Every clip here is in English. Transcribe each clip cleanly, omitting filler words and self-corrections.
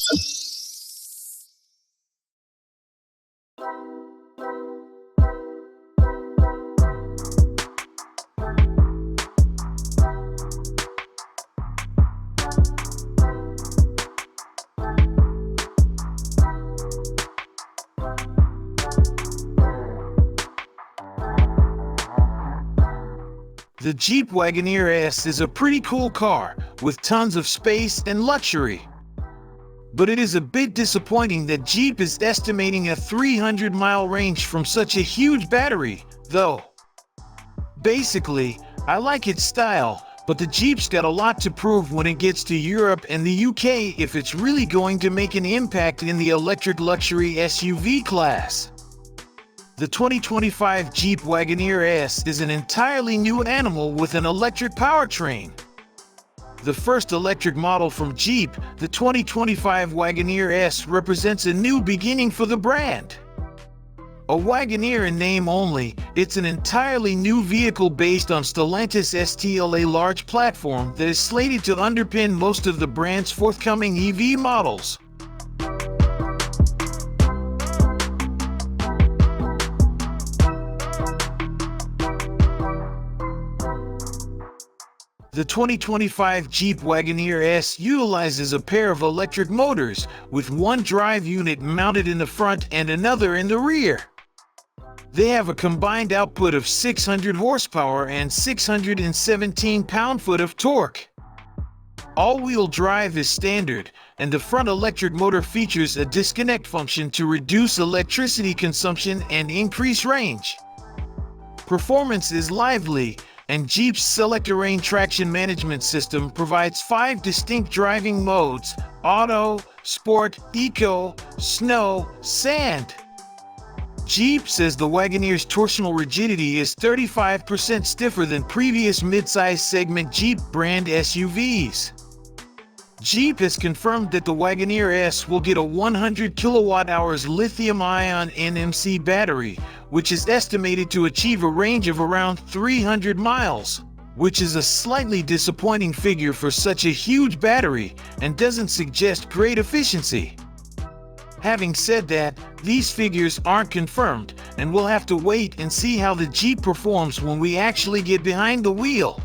The Jeep Wagoneer S is a pretty cool car, with tons of space and luxury. But it is a bit disappointing that Jeep is estimating a 300-mile range from such a huge battery, though. Basically, I like its style, but the Jeep's got a lot to prove when it gets to Europe and the UK if it's really going to make an impact in the electric luxury SUV class. The 2025 Jeep Wagoneer S is an entirely new animal with an electric powertrain. The first electric model from Jeep, the 2025 Wagoneer S represents a new beginning for the brand. A Wagoneer in name only, it's an entirely new vehicle based on Stellantis STLA Large platform that is slated to underpin most of the brand's forthcoming EV models. The 2025 Jeep Wagoneer S utilizes a pair of electric motors, with one drive unit mounted in the front and another in the rear. They have a combined output of 600 horsepower and 617 pound-foot of torque. All-wheel drive is standard, and the front electric motor features a disconnect function to reduce electricity consumption and increase range. Performance is lively, and Jeep's Select-Terrain traction management system provides 5 distinct driving modes: Auto, Sport, Eco, Snow, Sand. Jeep says the Wagoneer's torsional rigidity is 35% stiffer than previous mid-size segment Jeep brand SUVs. Jeep has confirmed that the Wagoneer S will get a 100 kWh lithium-ion NMC battery, which is estimated to achieve a range of around 300 miles, which is a slightly disappointing figure for such a huge battery and doesn't suggest great efficiency. Having said that, these figures aren't confirmed, and we'll have to wait and see how the Jeep performs when we actually get behind the wheel.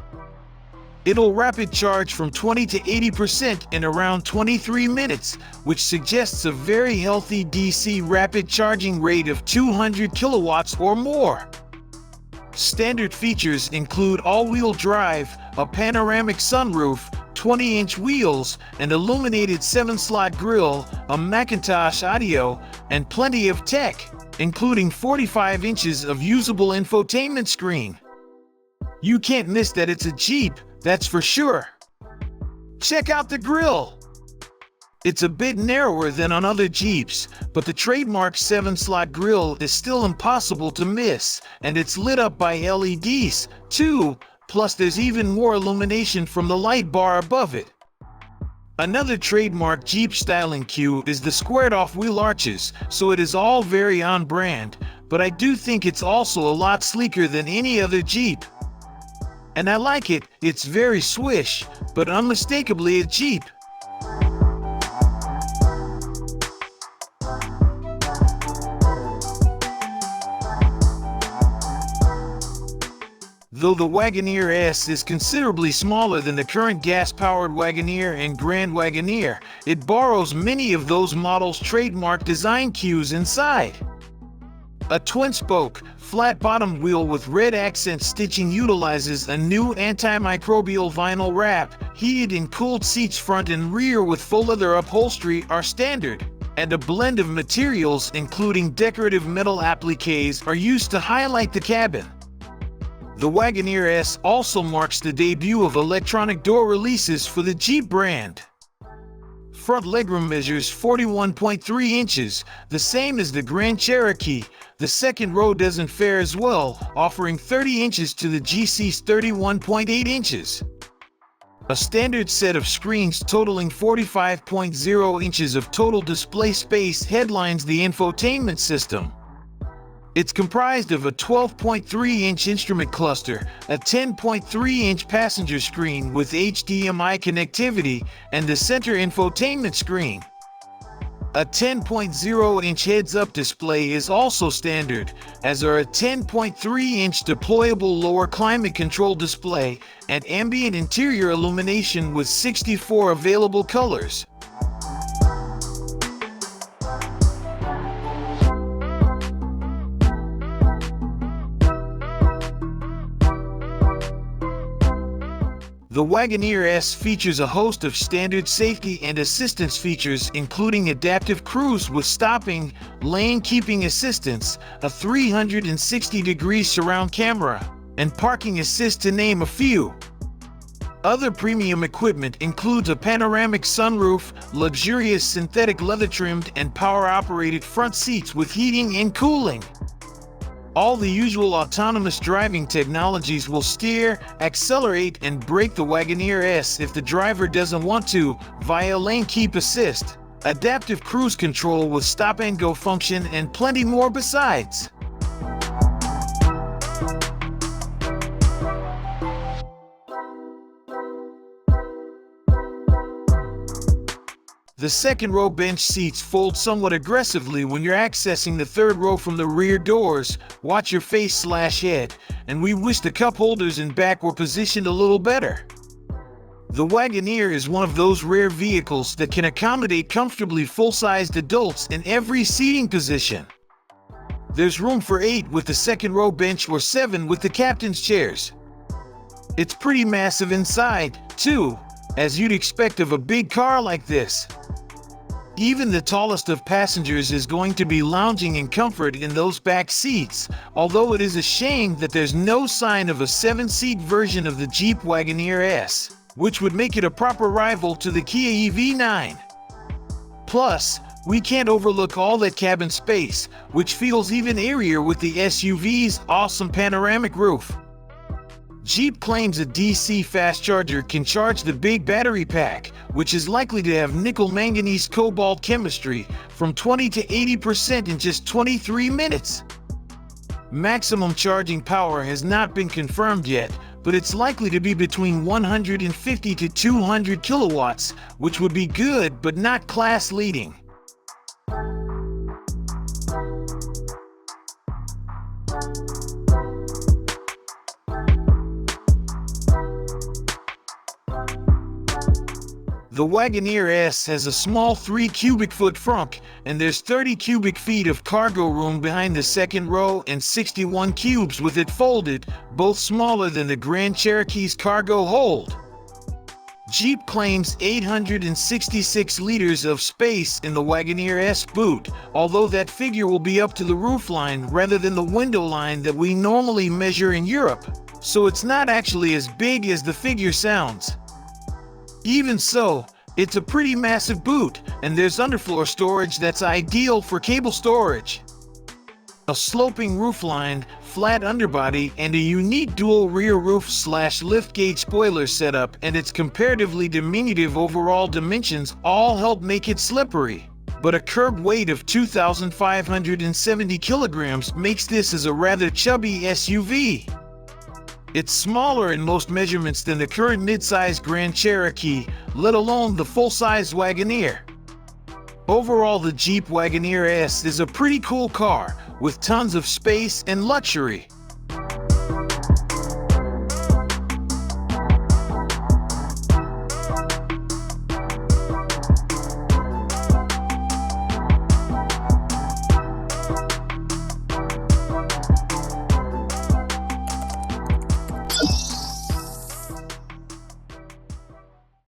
It'll rapid charge from 20 to 80% in around 23 minutes, which suggests a very healthy DC rapid charging rate of 200 kilowatts or more. Standard features include all-wheel drive, a panoramic sunroof, 20-inch wheels, an illuminated 7-slot grille, a Macintosh audio, and plenty of tech, including 45 inches of usable infotainment screen. You can't miss that it's a Jeep, that's for sure. Check out the grille. It's a bit narrower than on other Jeeps, but the trademark 7-slot grille is still impossible to miss, and it's lit up by LEDs, too, plus there's even more illumination from the light bar above it. Another trademark Jeep styling cue is the squared-off wheel arches, so it is all very on-brand, but I do think it's also a lot sleeker than any other Jeep. And I like it, it's very swish, but unmistakably a Jeep. Though the Wagoneer S is considerably smaller than the current gas-powered Wagoneer and Grand Wagoneer, it borrows many of those models' trademark design cues inside. A twin-spoke, flat-bottom wheel with red accent stitching utilizes a new antimicrobial vinyl wrap. Heated and cooled seats front and rear with faux leather upholstery are standard, and a blend of materials including decorative metal appliques are used to highlight the cabin. The Wagoneer S also marks the debut of electronic door releases for the Jeep brand. Front legroom measures 41.3 inches, the same as the Grand Cherokee. The second row doesn't fare as well, offering 30 inches to the GC's 31.8 inches. A standard set of screens totaling 45.0 inches of total display space headlines the infotainment system. It's comprised of a 12.3-inch instrument cluster, a 10.3-inch passenger screen with HDMI connectivity, and the center infotainment screen. A 10.0-inch heads-up display is also standard, as are a 10.3-inch deployable lower climate control display and ambient interior illumination with 64 available colors. The Wagoneer S features a host of standard safety and assistance features, including adaptive cruise with stopping, lane keeping assistance, a 360-degree surround camera, and parking assist, to name a few. Other premium equipment includes a panoramic sunroof, luxurious synthetic leather-trimmed and power-operated front seats with heating and cooling. All the usual autonomous driving technologies will steer, accelerate, and brake the Wagoneer S if the driver doesn't want to, via lane keep assist, adaptive cruise control with stop-and-go function, and plenty more besides. The second row bench seats fold somewhat aggressively when you're accessing the third row from the rear doors. Watch your face/head, and we wish the cup holders in back were positioned a little better. The Wagoneer is one of those rare vehicles that can accommodate comfortably full-sized adults in every seating position. There's room for 8 with the second row bench or 7 with the captain's chairs. It's pretty massive inside, too, as you'd expect of a big car like this. Even the tallest of passengers is going to be lounging in comfort in those back seats, although it is a shame that there's no sign of a 7-seat version of the Jeep Wagoneer S, which would make it a proper rival to the Kia EV9. Plus, we can't overlook all that cabin space, which feels even airier with the SUV's awesome panoramic roof. Jeep claims a DC fast charger can charge the big battery pack, which is likely to have nickel-manganese cobalt chemistry, from 20 to 80% in just 23 minutes. Maximum charging power has not been confirmed yet, but it's likely to be between 150 to 200 kilowatts, which would be good but not class-leading. The Wagoneer S has a small 3 cubic foot frunk, and there's 30 cubic feet of cargo room behind the second row and 61 cubes with it folded, both smaller than the Grand Cherokee's cargo hold. Jeep claims 866 liters of space in the Wagoneer S boot, although that figure will be up to the roofline rather than the window line that we normally measure in Europe, so it's not actually as big as the figure sounds. Even so, it's a pretty massive boot, and there's underfloor storage that's ideal for cable storage. A sloping roofline, flat underbody, and a unique dual rear roof/liftgate spoiler setup and its comparatively diminutive overall dimensions all help make it slippery. But a curb weight of 2,570 kilograms makes this as a rather chubby SUV. It's smaller in most measurements than the current midsize Grand Cherokee, let alone the full-size Wagoneer. Overall, the Jeep Wagoneer S is a pretty cool car, with tons of space and luxury.